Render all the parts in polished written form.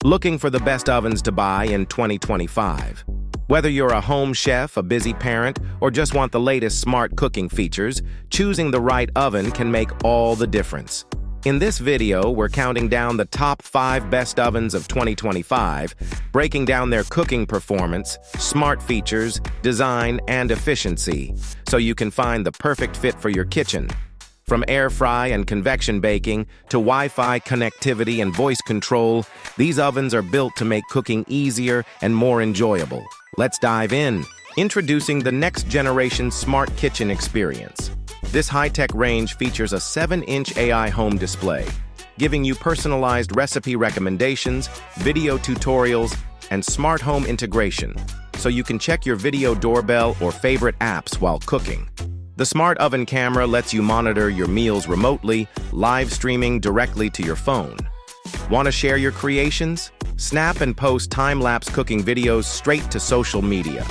Looking for the best ovens to buy in 2025? Whether you're a home chef, a busy parent, or just want the latest smart cooking features, choosing the right oven can make all the difference. In this video, we're counting down the top 5 best ovens of 2025, breaking down their cooking performance, smart features, design, and efficiency, so you can find the perfect fit for your kitchen. From air fry and convection baking to Wi-Fi connectivity and voice control, these ovens are built to make cooking easier and more enjoyable. Let's dive in. Introducing the next generation smart kitchen experience. This high-tech range features a 7-inch AI home display, giving you personalized recipe recommendations, video tutorials, and smart home integration, so you can check your video doorbell or favorite apps while cooking. The smart oven camera lets you monitor your meals remotely, live streaming directly to your phone. Want to share your creations? Snap and post time-lapse cooking videos straight to social media.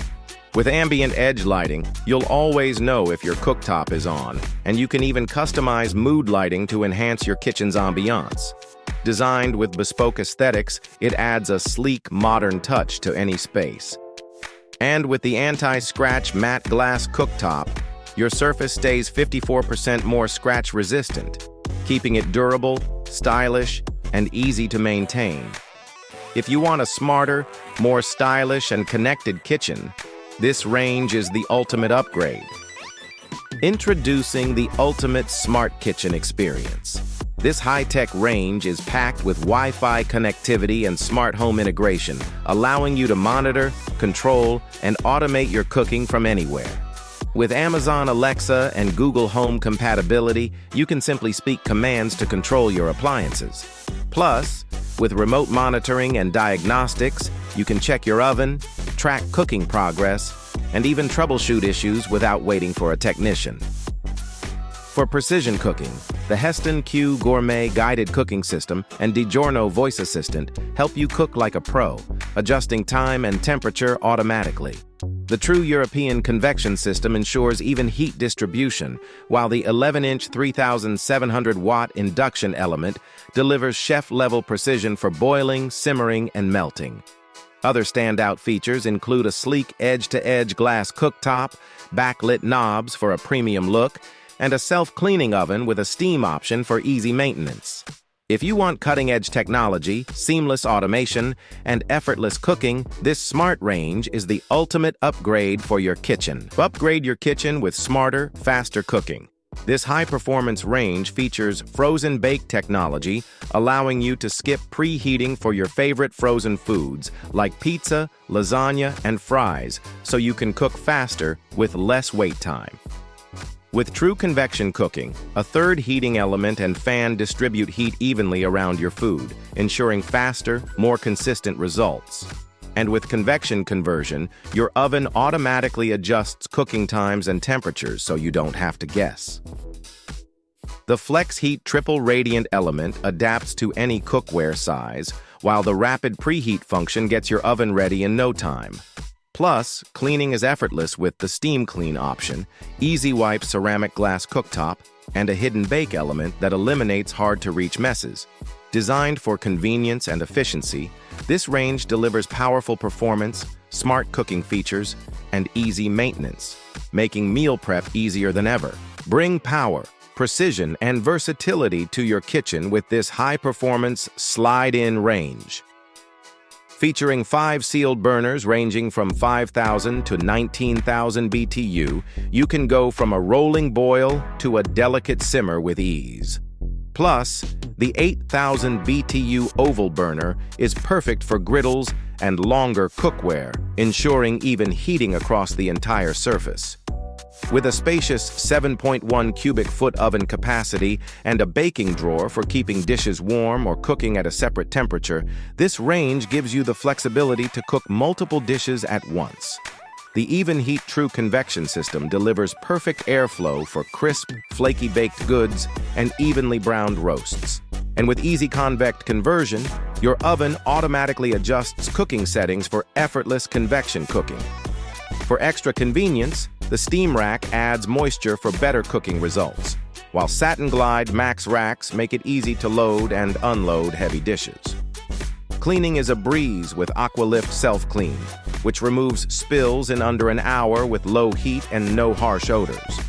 With ambient edge lighting, you'll always know if your cooktop is on, and you can even customize mood lighting to enhance your kitchen's ambiance. Designed with bespoke aesthetics, it adds a sleek, modern touch to any space. And with the anti-scratch matte glass cooktop, your surface stays 54% more scratch-resistant, keeping it durable, stylish, and easy to maintain. If you want a smarter, more stylish and connected kitchen, this range is the ultimate upgrade. Introducing the ultimate smart kitchen experience. This high-tech range is packed with Wi-Fi connectivity and smart home integration, allowing you to monitor, control, and automate your cooking from anywhere. With Amazon Alexa and Google Home compatibility, you can simply speak commands to control your appliances. Plus, with remote monitoring and diagnostics, you can check your oven, track cooking progress, and even troubleshoot issues without waiting for a technician. For precision cooking, the Heston Q Gourmet Guided Cooking System and DiGiorno Voice Assistant help you cook like a pro, adjusting time and temperature automatically. The true European convection system ensures even heat distribution, while the 11-inch 3,700-watt induction element delivers chef-level precision for boiling, simmering, and melting. Other standout features include a sleek edge-to-edge glass cooktop, backlit knobs for a premium look, and a self-cleaning oven with a steam option for easy maintenance. If you want cutting-edge technology, seamless automation, and effortless cooking, this smart range is the ultimate upgrade for your kitchen. Upgrade your kitchen with smarter, faster cooking. This high-performance range features frozen bake technology, allowing you to skip preheating for your favorite frozen foods like pizza, lasagna, and fries, so you can cook faster with less wait time. With true convection cooking, a third heating element and fan distribute heat evenly around your food, ensuring faster, more consistent results. And with convection conversion, your oven automatically adjusts cooking times and temperatures so you don't have to guess. The Flex Heat Triple Radiant element adapts to any cookware size, while the rapid preheat function gets your oven ready in no time. Plus, cleaning is effortless with the Steam Clean option, Easy Wipe ceramic glass cooktop, and a hidden bake element that eliminates hard-to-reach messes. Designed for convenience and efficiency, this range delivers powerful performance, smart cooking features, and easy maintenance, making meal prep easier than ever. Bring power, precision, and versatility to your kitchen with this high-performance slide-in range. Featuring 5 sealed burners ranging from 5,000 to 19,000 BTU, you can go from a rolling boil to a delicate simmer with ease. Plus, the 8,000 BTU oval burner is perfect for griddles and longer cookware, ensuring even heating across the entire surface. With a spacious 7.1 cubic foot oven capacity and a baking drawer for keeping dishes warm or cooking at a separate temperature, this range gives you the flexibility to cook multiple dishes at once. The Even Heat True Convection system delivers perfect airflow for crisp, flaky baked goods and evenly browned roasts. And with easy convect conversion, your oven automatically adjusts cooking settings for effortless convection cooking. For extra convenience, the steam rack adds moisture for better cooking results, while Satin Glide Max racks make it easy to load and unload heavy dishes. Cleaning is a breeze with AquaLift Self-Clean, which removes spills in under an hour with low heat and no harsh odors.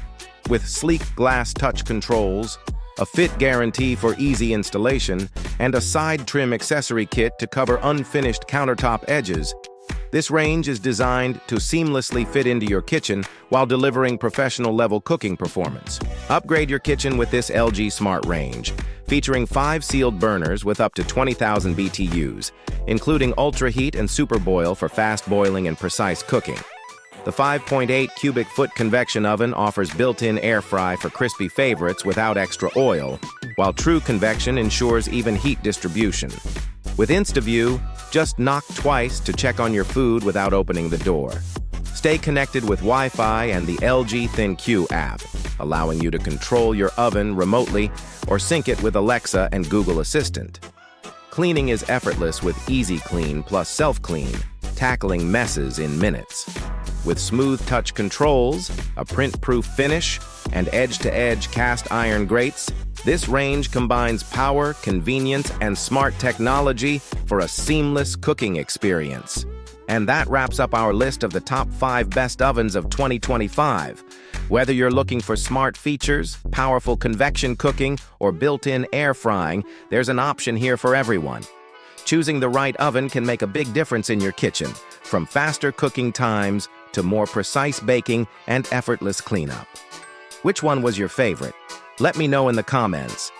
With sleek glass touch controls, a fit guarantee for easy installation, and a side trim accessory kit to cover unfinished countertop edges, this range is designed to seamlessly fit into your kitchen while delivering professional-level cooking performance. Upgrade your kitchen with this LG Smart Range, featuring 5 sealed burners with up to 20,000 BTUs, including Ultra Heat and Super Boil for fast boiling and precise cooking. The 5.8 cubic foot convection oven offers built-in air fry for crispy favorites without extra oil, while True Convection ensures even heat distribution. With InstaView, just knock twice to check on your food without opening the door. Stay connected with Wi-Fi and the LG ThinQ app, allowing you to control your oven remotely or sync it with Alexa and Google Assistant. Cleaning is effortless with Easy Clean plus Self-Clean, tackling messes in minutes. With smooth touch controls, a print-proof finish, and edge-to-edge cast iron grates, this range combines power, convenience, and smart technology for a seamless cooking experience. And that wraps up our list of the top 5 best ovens of 2025. Whether you're looking for smart features, powerful convection cooking, or built-in air frying, there's an option here for everyone. Choosing the right oven can make a big difference in your kitchen, from faster cooking times to more precise baking and effortless cleanup. Which one was your favorite? Let me know in the comments.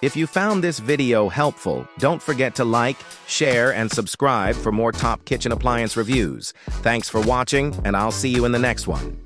If you found this video helpful, don't forget to like, share, and subscribe for more top kitchen appliance reviews. Thanks for watching, and I'll see you in the next one.